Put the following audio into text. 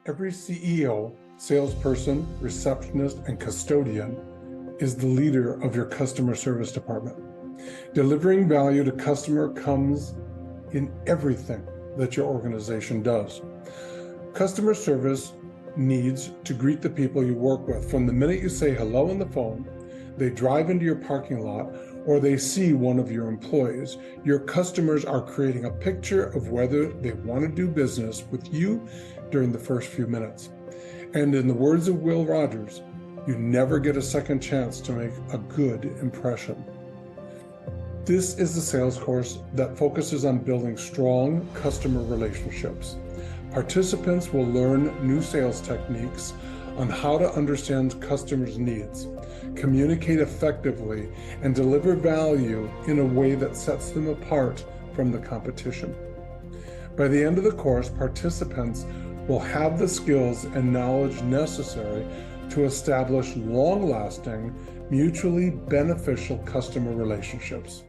Every CEO, salesperson, receptionist, and custodian is the leader of your customer service department. Delivering value to customer comes in everything that your organization does. Customer service needs to greet the people you work with. From the minute you say hello on the phone, they drive into your parking lot, or they see one of your employees, your customers are creating a picture of whether they want to do business with you during the first few minutes. And in the words of Will Rogers, you never get a second chance to make a good impression. This is the sales course that focuses on building strong customer relationships. Participants will learn new sales techniques on how to understand customers' needs, communicate effectively, and deliver value in a way that sets them apart from the competition. By the end of the course, participants will have the skills and knowledge necessary to establish long-lasting, mutually beneficial customer relationships.